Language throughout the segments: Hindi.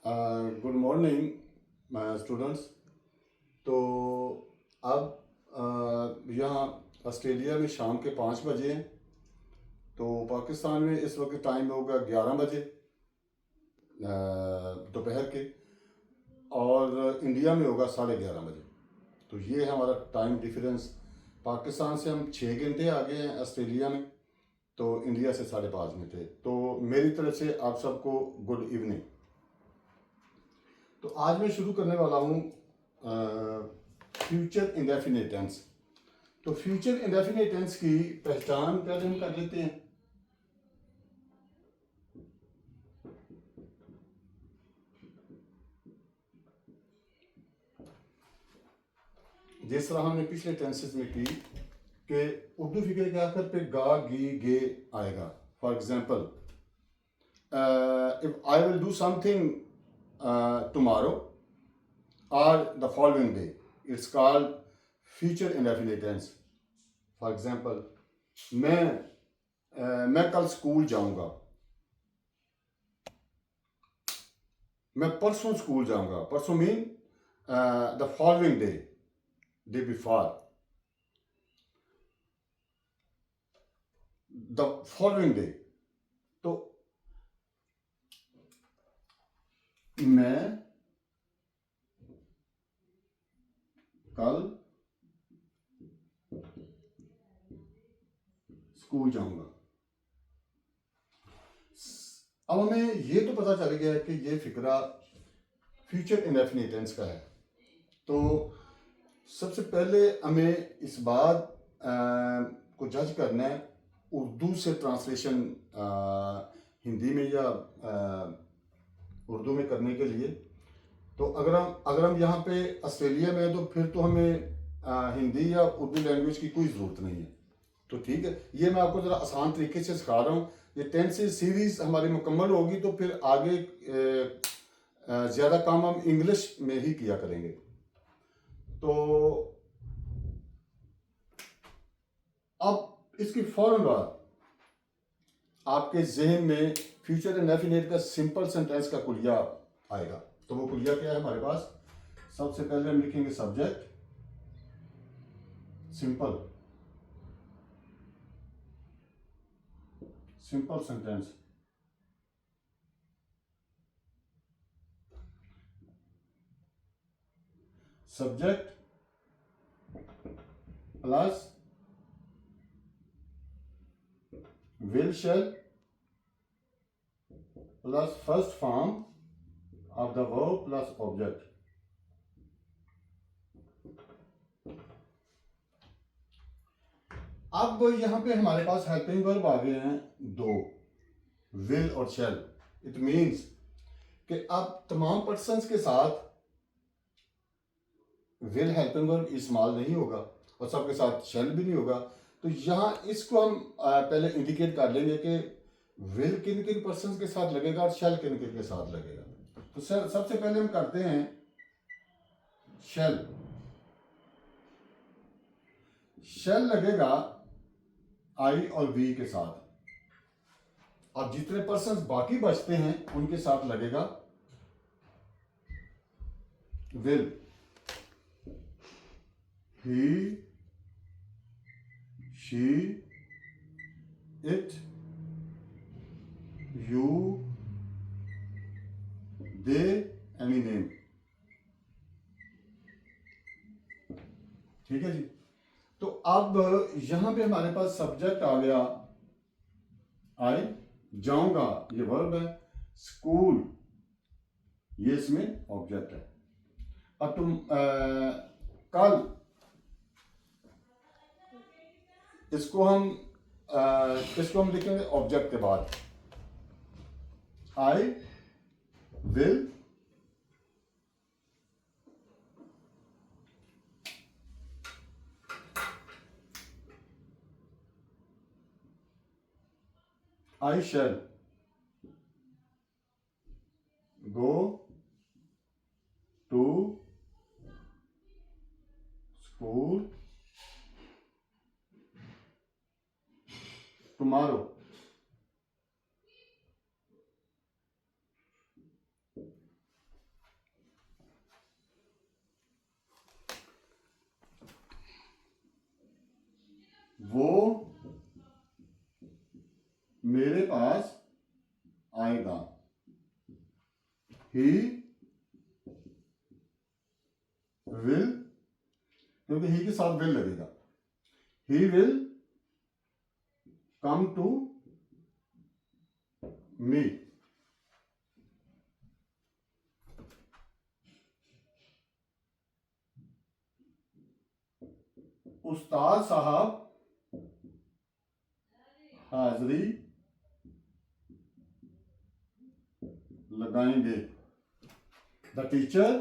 Good morning students. तो अब यहाँ ऑस्ट्रेलिया में शाम के 5 बजे हैं। तो पाकिस्तान में इस वक्त टाइम होगा 11 बजे दोपहर के, और इंडिया में होगा 11:30 बजे। तो ये है हमारा टाइम डिफरेंस। पाकिस्तान से हम 6 घंटे आगे हैं ऑस्ट्रेलिया में, तो इंडिया से 5:30 में थे। तो मेरी तरफ से आप सबको गुड इवनिंग। तो आज मैं शुरू करने वाला हूँ फ्यूचर इंडेफिनिट टेंस। तो फ्यूचर इंडेफिनिट टेंस की पहचान पहले हम कर लेते हैं। जिस तरह हमने पिछले टेंसेस में की कि उर्दू फिगर के आखिर पे गा गी गे आएगा। For example, if I will do something tomorrow और the following day, it's called future indefinite tense. For example, मैं कल स्कूल जाऊंगा, मैं परसों स्कूल जाऊंगा। परसों mean the following day, day before, the following day. तो मैं कल स्कूल जाऊंगा। अब हमें ये तो पता चल गया है कि ये फिक्रा फ्यूचर इंडेफिनिट टेंस का है। तो सबसे पहले हमें इस बात को जज करना है उर्दू से ट्रांसलेशन हिंदी में या उर्दू में करने के लिए। तो अगर हम यहाँ पे ऑस्ट्रेलिया में हैं तो फिर तो हमें हिंदी या उर्दू लैंग्वेज की कोई ज़रूरत नहीं है। तो ठीक है, ये मैं आपको ज़रा आसान तरीके से सिखा रहा हूँ। ये टेंसेस सीरीज़ हमारी मुकम्मल होगी तो फिर आगे ज़्यादा काम हम इंग्लिश में ही किया करेंगे। तो अब इसकी फ़ौरन बाद आपके जहन में फ्यूचर इंडेफिनिट का सिंपल सेंटेंस का कुलिया आएगा। तो वो कुलिया क्या है हमारे पास? सबसे पहले हम लिखेंगे subject, simple simple sentence. Subject plus will shall plus first form of the verb plus object। अब यहां पे हमारे पास हेल्पिंग वर्ब आ गए हैं दो, will और shall। इट मीन्स कि अब तमाम पर्सन्स के साथ will हेल्पिंग वर्ब इस्तेमाल नहीं होगा और सबके साथ shall भी नहीं होगा। तो यहां इसको हम पहले इंडिकेट कर लेंगे कि will किन किन पर्सन के साथ लगेगा और shall किन किन के साथ लगेगा। तो सर सबसे पहले हम करते हैं shall। shall लगेगा आई और वी के साथ, और जितने पर्सन बाकी बचते हैं उनके साथ लगेगा will. He, she, it, you, they, any name. ठीक है जी। तो अब यहां पे हमारे पास सब्जेक्ट आ गया आई, जाऊंगा ये वर्ब है, स्कूल ये इसमें ऑब्जेक्ट है। अब तुम कल इसको हम लिखेंगे ऑब्जेक्ट के बाद, I will I shall go to school tomorrow। पास आएगा। ही विल, क्योंकि ही के साथ विल लगेगा, he will come to me. उस्ताद साहब हाजिरी लगाएंगे। The teacher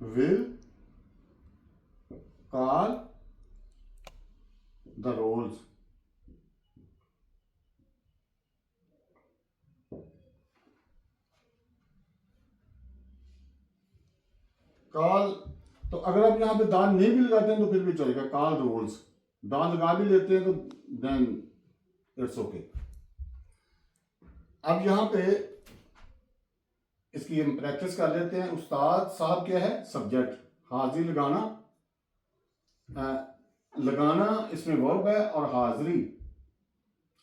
will call the rolls. Call, तो अगर आप यहां पे दान नहीं भी लगाते हैं तो फिर भी चलेगा, कॉल रोल्स। दान लगा भी लेते हैं तो देन इट्स ओके। अब यहां पे इसकी हम प्रैक्टिस कर लेते हैं। उस्ताद साहब क्या है? सब्जेक्ट। हाजिरी लगाना, लगाना इसमें वर्ब है और हाजिरी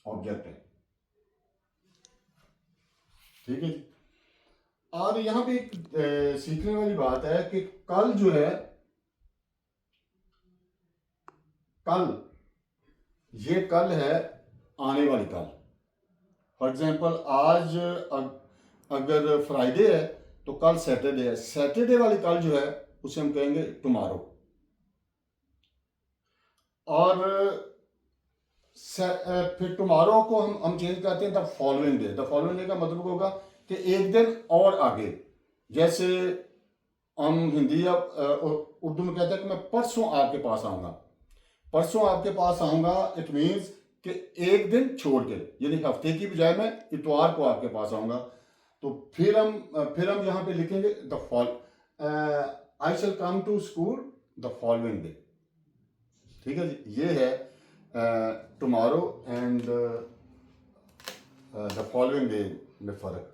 ऑब्जेक्ट है। ठीक है जी। और यहां पे एक सीखने वाली बात है कि कल जो है, कल, ये कल है आने वाली कल। फॉर एग्जाम्पल आज अगर फ्राइडे है तो कल सैटरडे है। सैटरडे वाली कल जो है उसे हम कहेंगे टुमारो। और फिर टुमारो को हम चेंज करते हैं the following day. The following day का मतलब होगा कि एक दिन और आगे। जैसे हम हिंदी या उर्दू में कहते हैं कि मैं परसों आपके पास आऊंगा। परसों आपके पास आऊंगा इट मीन्स कि एक दिन छोड़ के, यानी हफ्ते की बजाय मैं इतवार को आपके पास आऊंगा। तो फिर हम यहां पे लिखेंगे the fall, I shall come to school the following day. ठीक है जी। ये है tomorrow and the following day में फर्क।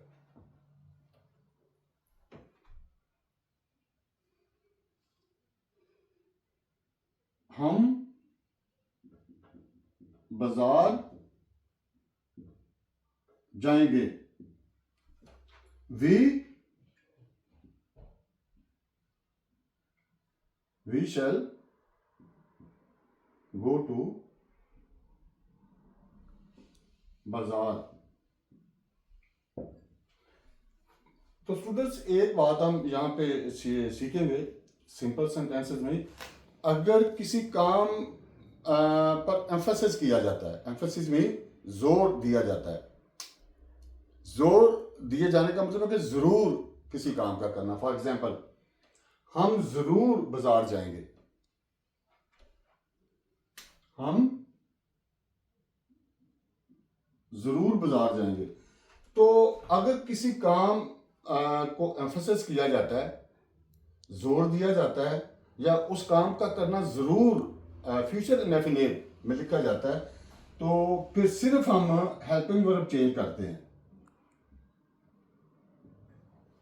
हम बाजार जाएंगे। वी शैल गो टू बाजार। तो स्टूडेंट्स एक बात हम यहाँ पे सीखेंगे सिंपल सेंटेंसेस में। अगर किसी काम पर एम्फेसिस किया जाता है, एम्फेसिस में जोर दिया जाता है। जोर दिए जाने का मतलब है कि जरूर किसी काम का करना। फॉर एग्जाम्पल, हम जरूर बाजार जाएंगे। हम जरूर बाजार जाएंगे। तो अगर किसी काम को एम्फेसिस किया जाता है, जोर दिया जाता है, या उस काम का करना जरूर फ्यूचर इंडेफिनिट में लिखा जाता है, तो फिर सिर्फ हम हेल्पिंग वर्ब चेंज करते हैं।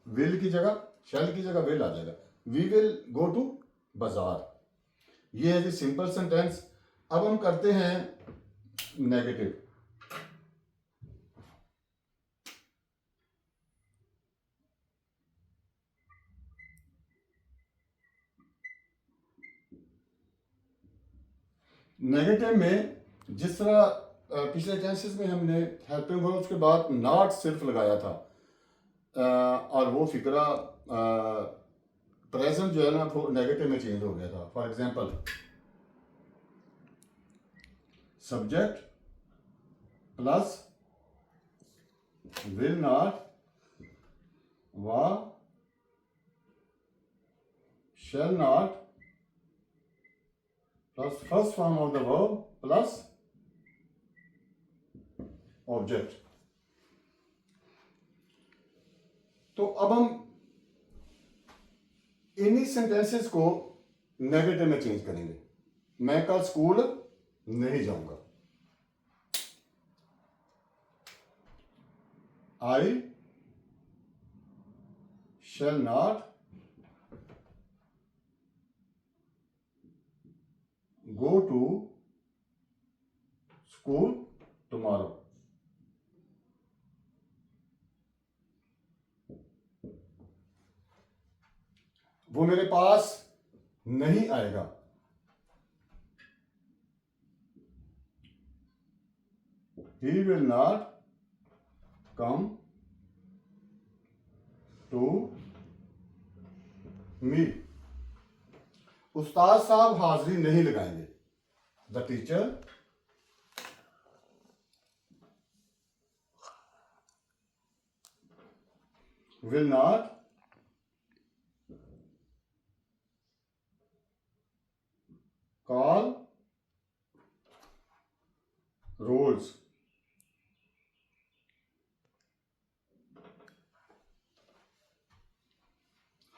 विल की जगह, शैल की जगह विल आ जाएगा। वी विल गो टू बाजार। ये है जी सिंपल सेंटेंस। अब हम करते हैं नेगेटिव। नेगेटिव में जिस तरह पिछले टेंसेस में हमने हेल्पिंग वर्ब्स के बाद नॉट सिर्फ लगाया था, और वो फिक्रा प्रेजेंट जो है ना वो नेगेटिव में चेंज हो गया था। For example, subject plus will not व shall not plus first form of the verb plus object. तो अब हम इन्हीं सेंटेंसेस को नेगेटिव में चेंज करेंगे। मैं कल स्कूल नहीं जाऊंगा। I shall not go to school tomorrow. वो मेरे पास नहीं आएगा. He will not come to me. उस्ताद साहब हाजिरी नहीं लगाएंगे. The teacher will not call rolls.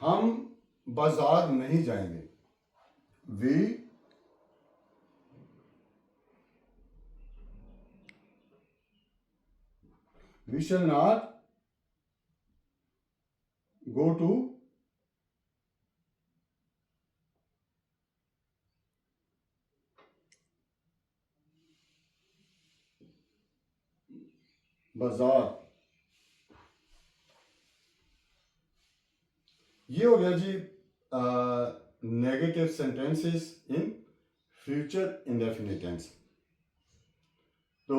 हम बाजार नहीं जाएंगे. We shall not go to बाजार. ये हो गया जी negative sentences in future indefinite tense. तो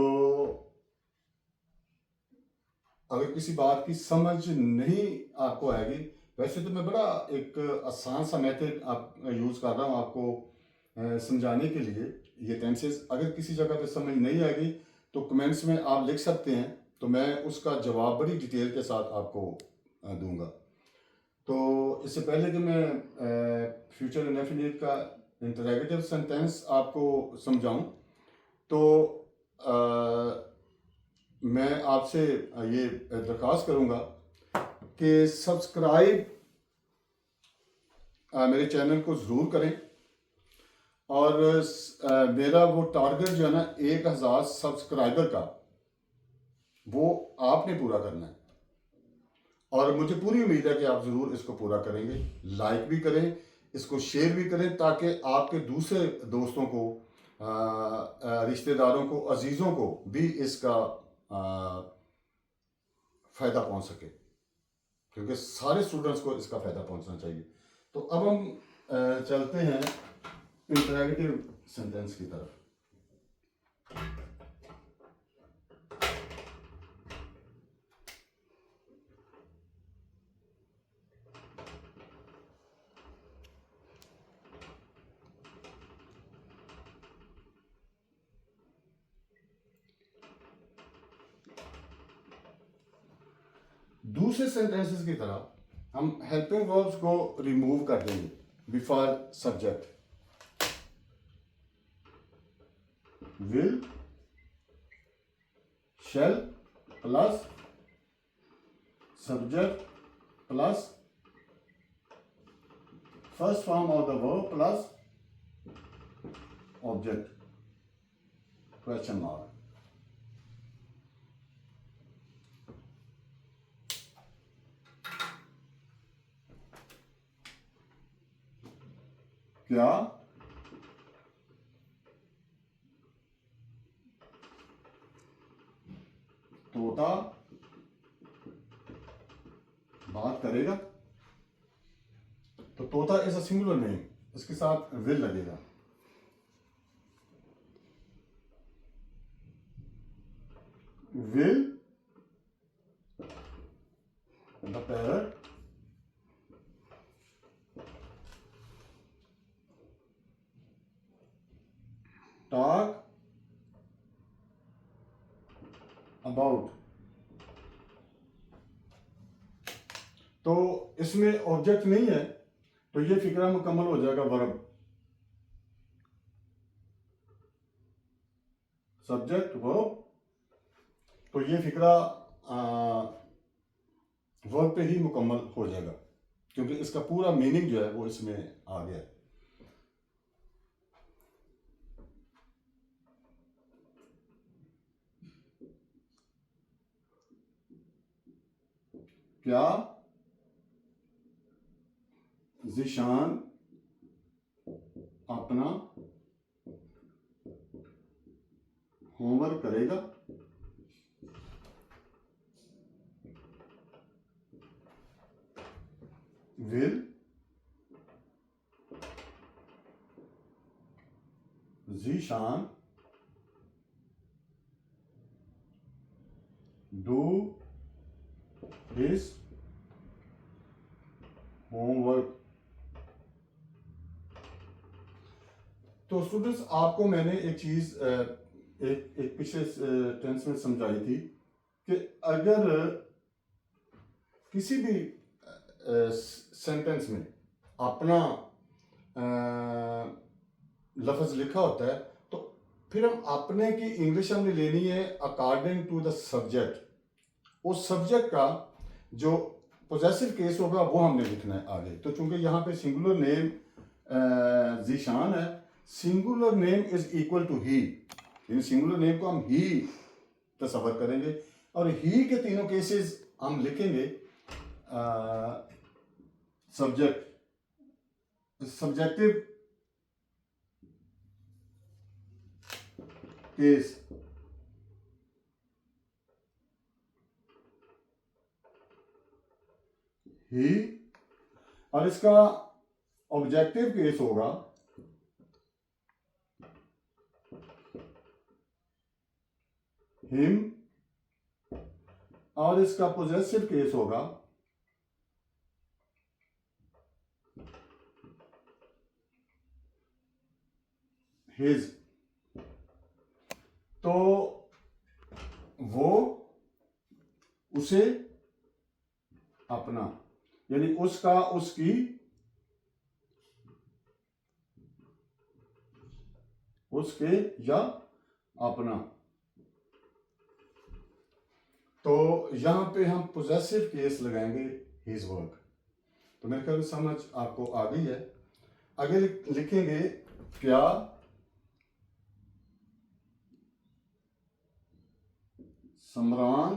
अगर किसी बात की समझ नहीं आपको आएगी, वैसे तो मैं बड़ा एक आसान सा मेथड आप यूज़ कर रहा हूँ आपको समझाने के लिए ये टेंसेस. अगर किसी जगह पे समझ नहीं आएगी तो कमेंट्स में आप लिख सकते हैं, तो मैं उसका जवाब बड़ी डिटेल के साथ आपको दूंगा. तो इससे पहले कि मैं फ्यूचर इंडेफिनिट का इंटरोगेटिव सेंटेंस आपको समझाऊं, तो मैं आपसे ये दरख्वास्त करूंगा कि सब्सक्राइब मेरे चैनल को ज़रूर करें. और मेरा वो टारगेट जो है ना 1000 सब्सक्राइबर का, वो आपने पूरा करना है. और मुझे पूरी उम्मीद है कि आप ज़रूर इसको पूरा करेंगे. लाइक भी करें, इसको शेयर भी करें, ताकि आपके दूसरे दोस्तों को, रिश्तेदारों को, अजीज़ों को भी इसका फ़ायदा पहुंच सके, क्योंकि सारे स्टूडेंट्स को इसका फ़ायदा पहुंचना चाहिए. तो अब हम चलते हैं इंटरैक्टिव सेंटेंस की तरफ. दूसरे सेंटेंसेस की तरह हम हेल्पिंग वर्ब्स को रिमूव कर देंगे before subject. will, shall plus subject plus first form of the verb plus object, question mark. क्या तोता बात करेगा? तो तोता इज अ सिंगुलर नेम, इसके साथ विल लगेगा. Will the parrot talk about. तो इसमें ऑब्जेक्ट नहीं है, तो ये फिक्रा मुकम्मल हो जाएगा. Verb, subject, verb. तो ये फिक्रा वर्ब पे ही मुकम्मल हो जाएगा, क्योंकि इसका पूरा मीनिंग जो है वो इसमें आ गया है. क्या ज़ीशान अपना होमवर्क करेगा, will Zeeshan do his homework. तो स्टूडेंट्स, आपको मैंने एक चीज एक पिछले टेंस में समझाई थी कि अगर किसी भी सेंटेंस में अपना लफ्ज लिखा होता है तो फिर हम अपने की इंग्लिश हमने लेनी है अकॉर्डिंग टू द सब्जेक्ट। उस सब्जेक्ट का जो पोजेसिव केस होगा वो हमने लिखना है आगे। तो चूंकि यहाँ पे सिंगुलर नेम जीशान है, singular name is equal to he, in singular name को हम ही तस्वर करेंगे और ही के तीनों केसेस हम लिखेंगे सब्जेक्टिव केस, ही, और इसका ऑब्जेक्टिव केस होगा हिम, और इसका पोजेसिव केस होगा हिज। तो वो, उसे, अपना, यानी उसका, उसकी, उसके या अपना। तो यहां पे हम पोजेसिव केस लगाएंगे हिज वर्क। तो मेरे ख्याल समझ आपको आ गई है। आगे लिखेंगे क्या समरान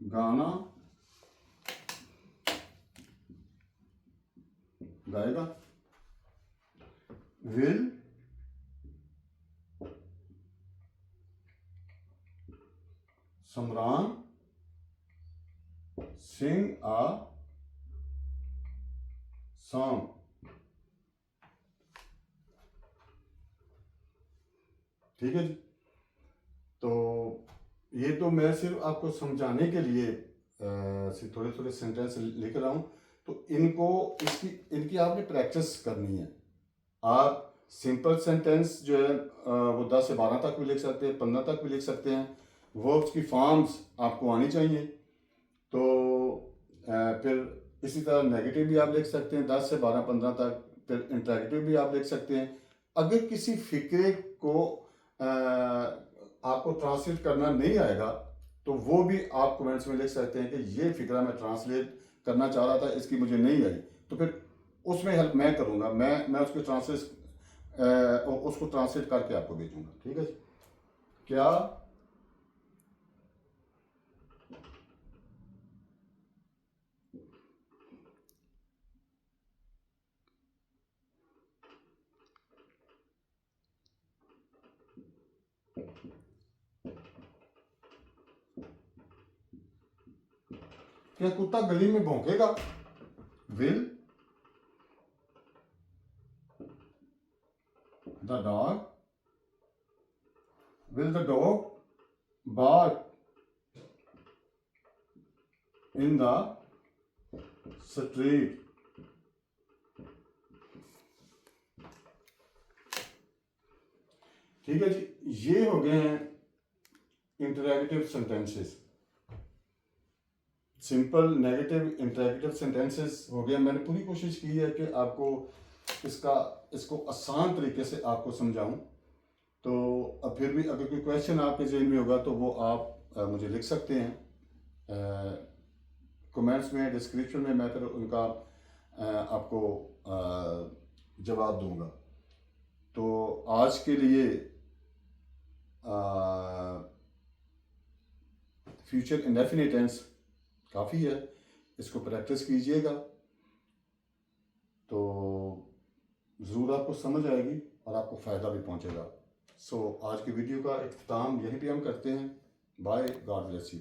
गाना गाएगा, will Samran Singh a song. ठीक है जी। तो ये तो मैं सिर्फ आपको समझाने के लिए सिर्फ थोड़े थोड़े सेंटेंस लिख रहा हूं। तो इनकी आपने प्रैक्टिस करनी है। आप सिंपल सेंटेंस जो है वो 10 से 12 तक भी लिख सकते हैं, 15 तक भी लिख सकते हैं। वर्ब्स की फॉर्म्स आपको आनी चाहिए। तो फिर इसी तरह नेगेटिव भी आप लिख सकते हैं 10 से 12 15 तक। फिर इंटरेगेटिव भी आप लिख सकते हैं। अगर किसी फिक्रे को आपको ट्रांसलेट करना नहीं आएगा तो वो भी आप कमेंट्स में लिख सकते हैं कि ये फिक्रा मैं ट्रांसलेट करना चाह रहा था, इसकी मुझे नहीं आई। तो फिर उसमें हेल्प मैं करूँगा, मैं उसको ट्रांसलेट करके आपको भेजूंगा। ठीक है। क्या क्या कुत्ता गली में भौंकेगा, will the dog bark in the street। ठीक है जी। ये हो गए हैं इंटरैगेटिव सेंटेंसेस। सिंपल, नेगेटिव, इंटरैगेटिव सेंटेंसेस हो गया। मैंने पूरी कोशिश की है कि आपको इसको आसान तरीके से आपको समझाऊं। तो अब फिर भी अगर कोई क्वेश्चन आपके जहन में होगा तो वो आप मुझे लिख सकते हैं कमेंट्स में, डिस्क्रिप्शन में। मैं फिर उनका आपको जवाब दूंगा। तो आज के लिए फ्यूचर इंडेफिनिट टेंस काफ़ी है, इसको प्रैक्टिस कीजिएगा तो ज़रूर आपको समझ आएगी और आपको फ़ायदा भी पहुंचेगा। सो आज की वीडियो का इख्तिताम यहीं पे हम करते हैं। Bye, God bless you.